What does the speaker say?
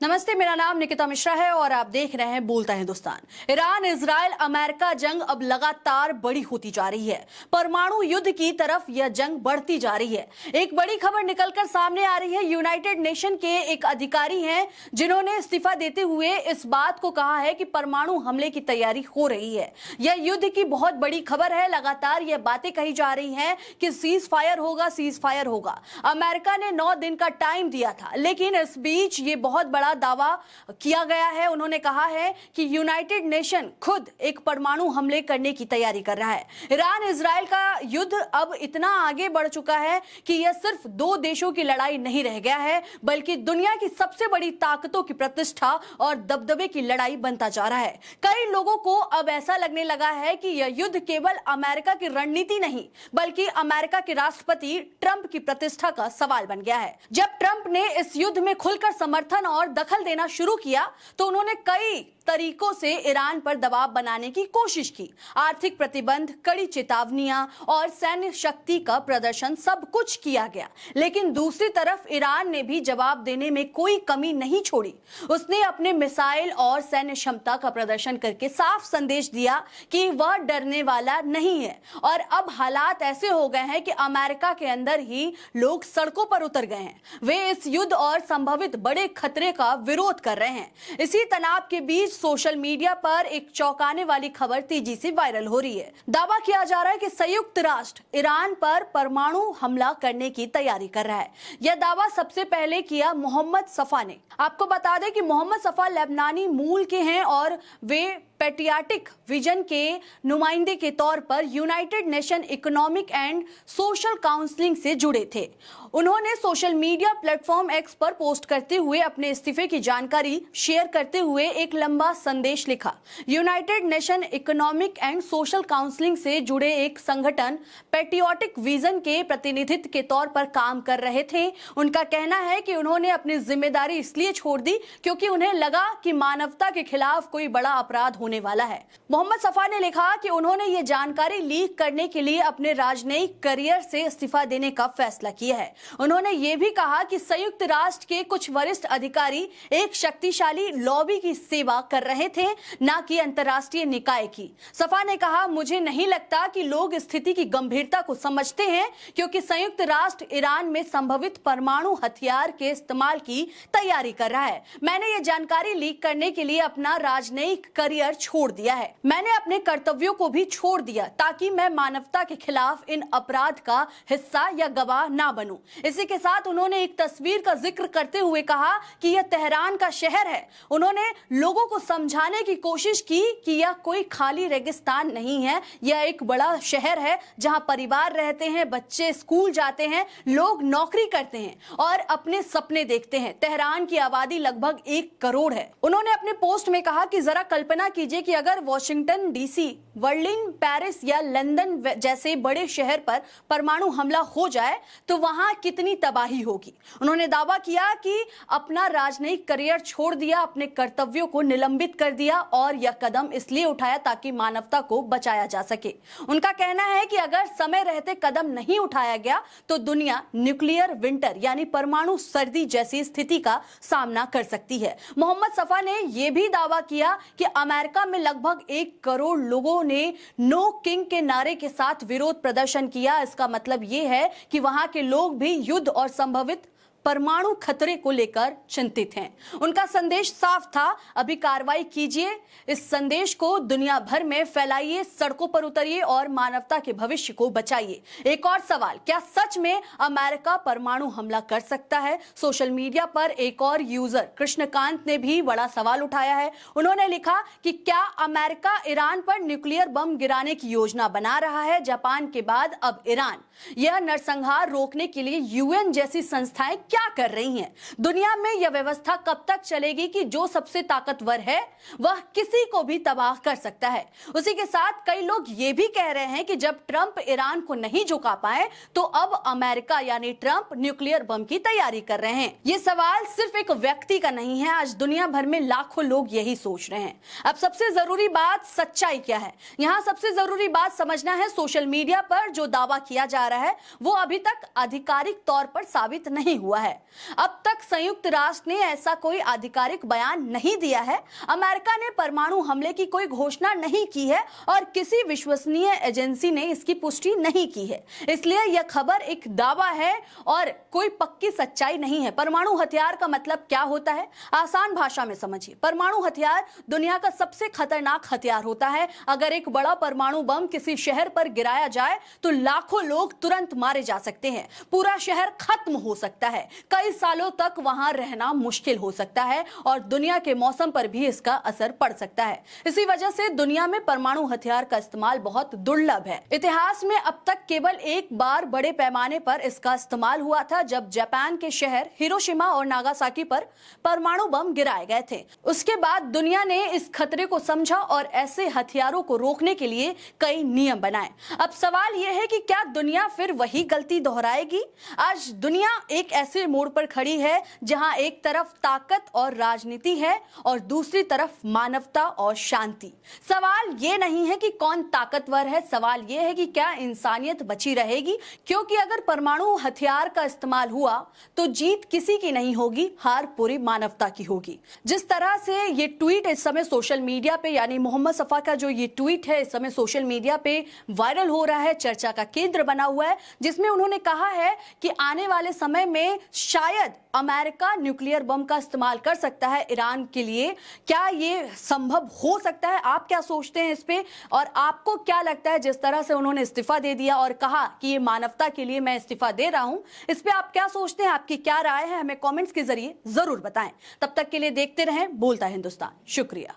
नमस्ते, मेरा नाम निकिता मिश्रा है और आप देख रहे हैं बोलता हिंदुस्तान। ईरान इजराइल अमेरिका जंग अब लगातार बड़ी होती जा रही है। परमाणु युद्ध की तरफ यह जंग बढ़ती जा रही है। एक बड़ी खबर निकलकर सामने आ रही है। यूनाइटेड नेशन के एक अधिकारी हैं जिन्होंने इस्तीफा देते हुए इस बात को कहा है कि परमाणु हमले की तैयारी हो रही है। यह युद्ध की बहुत बड़ी खबर है। लगातार यह बातें कही जा रही हैं कि सीज फायर होगा, सीज फायर होगा। अमेरिका ने 9 दिन का टाइम दिया था, लेकिन इस बीच ये बहुत बड़ा दावा किया गया है। उन्होंने कहा है कि यूनाइटेड नेशन खुद एक परमाणु हमले करने की तैयारी कर रहा है। ईरान इजराइल का युद्ध अब इतना आगे बढ़ चुका है कि यह सिर्फ 2 देशों की लड़ाई नहीं रह गया है, बल्कि दुनिया की सबसे बड़ी ताकतों की प्रतिष्ठा और दबदबे की लड़ाई बनता जा रहा है। कई लोगों को अब ऐसा लगने लगा है कि यह युद्ध केवल अमेरिका की रणनीति नहीं, बल्कि अमेरिका के राष्ट्रपति ट्रंप की प्रतिष्ठा का सवाल बन गया है। जब ट्रंप ने इस युद्ध में खुलकर समर्थन और दखल देना शुरू किया तो उन्होंने कई तरीकों से ईरान पर दबाव बनाने की कोशिश की। आर्थिक प्रतिबंध, कड़ी चेतावनियां और सैन्य शक्ति का प्रदर्शन, सब कुछ किया गया। लेकिन दूसरी तरफ ईरान ने भी जवाब देने में कोई कमी नहीं छोड़ी। उसने अपने मिसाइल और सैन्य क्षमता का प्रदर्शन करके साफ संदेश दिया कि वह डरने वाला नहीं है। और अब हालात ऐसे हो गए हैं कि अमेरिका के अंदर ही लोग सड़कों पर उतर गए हैं। वे इस युद्ध और संभावित बड़े खतरे का विरोध कर रहे हैं। इसी तनाव के बीच सोशल मीडिया पर एक चौंकाने वाली खबर तेजी से वायरल हो रही है। दावा किया जा रहा है कि संयुक्त राष्ट्र ईरान पर परमाणु हमला करने की तैयारी कर रहा है। यह दावा सबसे पहले किया मोहम्मद सफा ने। आपको बता दें कि मोहम्मद सफा लेबनानी मूल के हैं और वे पैट्रियाटिक विजन के नुमाइंदे के तौर पर United nation economic and social counselling से जुड़े थे। उन्होंने सोशल मीडिया प्लेटफॉर्म एक्स पर पोस्ट करते हुए अपने इस्तीफे की जानकारी शेयर करते हुए एक लंबा संदेश लिखा। United nation economic and social counselling से जुड़े एक संगठन पैट्रियाटिक विजन के प्रतिनिधित्व के तौर पर काम कर रहे थे। उनका कहना है कि उन्होंने अपनी जिम्मेदारी इसलिए छोड़ दी क्योंकि उन्हें लगा कि मानवता के खिलाफ कोई बड़ा अपराध होने वाला है। मोहम्मद सफा ने लिखा कि उन्होंने ये जानकारी लीक करने के लिए अपने राजनयिक करियर से इस्तीफा देने का फैसला किया है। उन्होंने ये भी कहा कि संयुक्त राष्ट्र के कुछ वरिष्ठ अधिकारी एक शक्तिशाली लॉबी की सेवा कर रहे थे, न कि अंतर्राष्ट्रीय निकाय की। सफा ने कहा, मुझे नहीं लगता कि लोग स्थिति की गंभीरता को समझते हैं, क्योंकि संयुक्त राष्ट्र ईरान में संभवित परमाणु हथियार के इस्तेमाल की तैयारी कर रहा है। मैंने ये जानकारी लीक करने के लिए अपना राजनयिक करियर छोड़ दिया है। मैंने अपने कर्तव्यों को भी छोड़ दिया ताकि मैं मानवता के खिलाफ इन अपराध का हिस्सा या गवाह ना बनूं। इसी के साथ उन्होंने एक तस्वीर का जिक्र करते हुए कहा कि यह तेहरान का शहर है। उन्होंने लोगों को समझाने की कोशिश की कि यह कोई खाली रेगिस्तान नहीं है, यह एक बड़ा शहर है जहां परिवार रहते हैं, बच्चे स्कूल जाते हैं, लोग नौकरी करते हैं और अपने सपने देखते हैं। तेहरान की आबादी लगभग 1 करोड़ है। उन्होंने अपने पोस्ट में कहा कि जरा कल्पना कीजिए कि अगर वॉशिंगटन डीसी, बर्लिन, पेरिस या लंदन जैसे बड़े शहर पर परमाणु हमला हो जाए तो वहां कितनी तबाही होगी। उन्होंने दावा किया कि अपना राजनयिक करियर छोड़ दिया, अपने कर्तव्यों को निलंबित कर दिया और यह कदम इसलिए उठाया ताकि मानवता को बचाया जा सके। उनका कहना है कि अगर समय रहते कदम नहीं उठाया गया तो दुनिया न्यूक्लियर विंटर यानी परमाणु सर्दी जैसी स्थिति का सामना कर सकती है। मोहम्मद सफा ने यह भी दावा किया कि अमेरिका में लगभग 1 करोड़ लोगों ने नो किंग के नारे के साथ विरोध प्रदर्शन किया। इसका मतलब यह है कि वहां के लोग भी युद्ध और संभावित परमाणु खतरे को लेकर चिंतित हैं। उनका संदेश साफ था, अभी कार्रवाई कीजिए, इस संदेश को दुनिया भर में फैलाइए, सड़कों पर उतरिए और मानवता के भविष्य को बचाइए। एक और सवाल, क्या सच में अमेरिका परमाणु हमला कर सकता है? सोशल मीडिया पर एक और यूजर कृष्णकांत ने भी बड़ा सवाल उठाया है। उन्होंने लिखा कि क्या अमेरिका ईरान पर न्यूक्लियर बम गिराने की योजना बना रहा है? जापान के बाद अब ईरान। यह नरसंहार रोकने के लिए यूएन जैसी संस्थाएं क्या कर रही हैं? दुनिया में यह व्यवस्था कब तक चलेगी कि जो सबसे ताकतवर है वह किसी को भी तबाह कर सकता है? उसी के साथ कई लोग ये भी कह रहे हैं कि जब ट्रंप ईरान को नहीं झुका पाए तो अब अमेरिका यानी ट्रंप न्यूक्लियर बम की तैयारी कर रहे हैं। ये सवाल सिर्फ एक व्यक्ति का नहीं है, आज दुनिया भर में लाखों लोग यही सोच रहे हैं। अब सबसे जरूरी बात सच्चाई क्या है? यहाँ सबसे जरूरी बात समझना है, सोशल मीडिया पर जो दावा किया जा रहा है वो अभी तक आधिकारिक तौर पर साबित नहीं हुआ हुआ है। अब तक संयुक्त राष्ट्र ने ऐसा कोई आधिकारिक बयान नहीं दिया है। अमेरिका ने परमाणु हमले की कोई घोषणा नहीं की है और किसी विश्वसनीय एजेंसी ने इसकी पुष्टि नहीं की है। इसलिए यह खबर एक दावा है और कोई पक्की सच्चाई नहीं है। परमाणु हथियार का मतलब क्या होता है, आसान भाषा में समझिए। परमाणु हथियार दुनिया का सबसे खतरनाक हथियार होता है। अगर एक बड़ा परमाणु बम किसी शहर पर गिराया जाए तो लाखों लोग तुरंत मारे जा सकते हैं, पूरा शहर खत्म हो सकता है, कई सालों तक वहां रहना मुश्किल हो सकता है और दुनिया के मौसम पर भी इसका असर पड़ सकता है। इसी वजह से दुनिया में परमाणु हथियार का इस्तेमाल बहुत दुर्लभ है। इतिहास में अब तक केवल एक बार बड़े पैमाने पर इसका इस्तेमाल हुआ था, जब जापान के शहर हिरोशिमा और नागासाकी पर परमाणु बम गिराए गए थे। उसके बाद दुनिया ने इस खतरे को समझा और ऐसे हथियारों को रोकने के लिए कई नियम बनाए। अब सवाल यह है कि क्या दुनिया फिर वही गलती दोहराएगी? आज दुनिया एक ऐसे मोड़ पर खड़ी है जहां एक तरफ ताकत और राजनीति है और दूसरी तरफ मानवता और शांति। सवाल यह नहीं है कि कौन ताकतवर है, सवाल यह है कि क्या इंसानियत बची रहेगी, क्योंकि अगर परमाणु हथियार का इस्तेमाल हुआ तो जीत किसी की नहीं होगी, हार पूरी मानवता की होगी। जिस तरह से ये ट्वीट इस समय सोशल मीडिया पे, यानी मोहम्मद सफा का जो ये ट्वीट है इस समय सोशल मीडिया पे वायरल हो रहा है, चर्चा का केंद्र बना हुआ है, जिसमें उन्होंने कहा है कि आने वाले समय में शायद अमेरिका न्यूक्लियर बम का इस्तेमाल कर सकता है ईरान के लिए। क्या ये संभव हो सकता है? आप क्या सोचते हैं इस पे और आपको क्या लगता है जिस तरह से उन्होंने इस्तीफा दे दिया और कहा कि ये मानवता के लिए मैं इस्तीफा दे रहा हूं, इस पे आप क्या सोचते हैं? आपकी क्या राय है? हमें कमेंट्स के जरिए जरूर बताएं। तब तक के लिए देखते रहें बोलता हिंदुस्तान। शुक्रिया।